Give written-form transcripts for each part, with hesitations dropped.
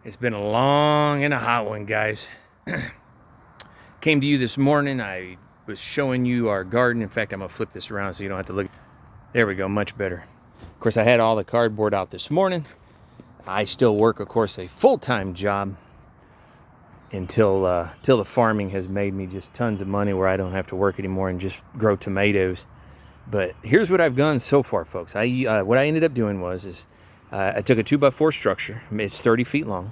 It's been a long and a hot one, guys. Came to you this morning. I was showing you our garden. In fact, I'm going to flip this around so you don't have to look. There we go, much better. Of course, I had all the cardboard out this morning. I still work, of course, a full-time job until the farming has made me just tons of money where I don't have to work anymore and just grow tomatoes. But here's what I've done so far, folks. What I ended up doing was I took a 2x4 structure. It's 30 feet long.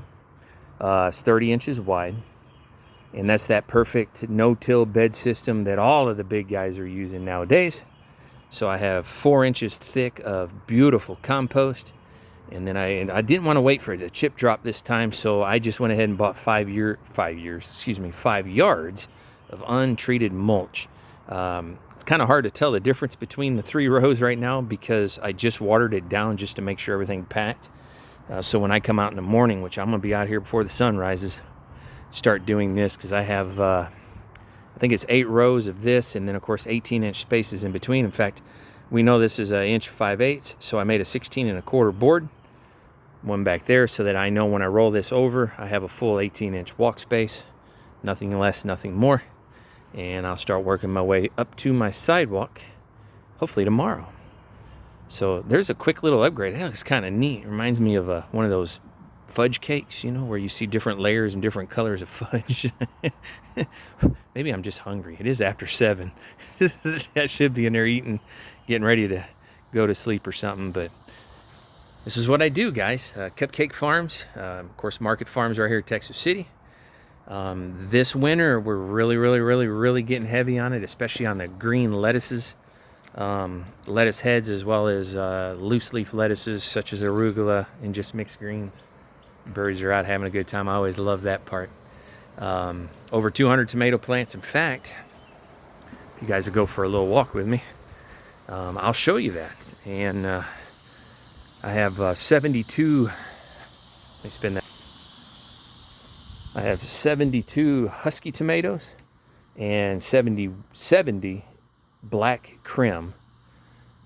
It's 30 inches wide. And that's that perfect no-till bed system that all of the big guys are using nowadays. So I have 4 inches thick of beautiful compost. And then I didn't want to wait for it to chip drop this time, so I just went ahead and bought 5 yards of untreated mulch. It's kind of hard to tell the difference between the 3 rows right now because I just watered it down just to make sure everything packed. So when I come out in the morning, which I'm going to be out here before the sun rises, start doing this because I have, I think it's 8 rows of this, and then of course 18-inch spaces in between. In fact, we know this is 1 inch 5/8, so I made a 16 1/4 board, one back there, so that I know when I roll this over, I have a full 18-inch walk space, nothing less, nothing more. And I'll start working my way up to my sidewalk, hopefully tomorrow. So there's a quick little upgrade. That looks kind of neat. It reminds me of one of those fudge cakes, you know, where you see different layers and different colors of fudge. Maybe I'm just hungry. It is after 7. I should be in there eating, getting ready to go to sleep or something. But this is what I do, guys. Cupcake Farms, of course, Market Farms right here in Texas City. This winter, we're really getting heavy on it, especially on the green lettuces, lettuce heads, as well as loose leaf lettuces such as arugula and just mixed greens. Birds are out having a good time. I always love that part. Over 200 tomato plants. In fact, if you guys will go for a little walk with me, I'll show you that. And I have 72. Let me spin that. I have 72 Husky tomatoes and 70 Black Krim.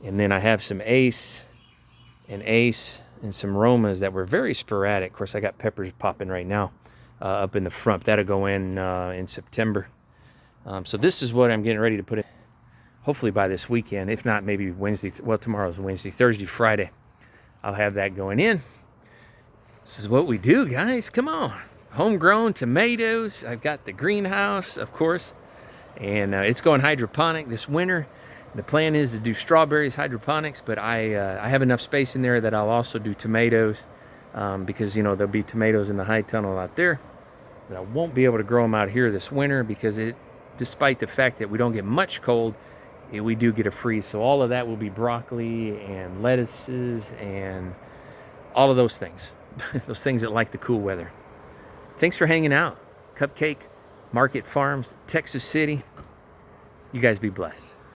And then I have some Ace and some Romas that were very sporadic. Of course, I got peppers popping right now up in the front. That'll go in September. So this is what I'm getting ready to put in. Hopefully by this weekend, if not maybe Wednesday. Well, tomorrow's Wednesday, Thursday, Friday. I'll have that going in. This is what we do, guys. Come on. Homegrown tomatoes. I've got the greenhouse, of course, and it's going hydroponic this winter. The plan is to do strawberries hydroponics, but I have enough space in there that I'll also do tomatoes because, you know, there'll be tomatoes in the high tunnel out there. But I won't be able to grow them out here this winter because despite the fact that we don't get much cold, we do get a freeze. So all of that will be broccoli and lettuces and all of those things, those things that like the cool weather. Thanks for hanging out. Cupcake Market Farms, Texas City. You guys be blessed.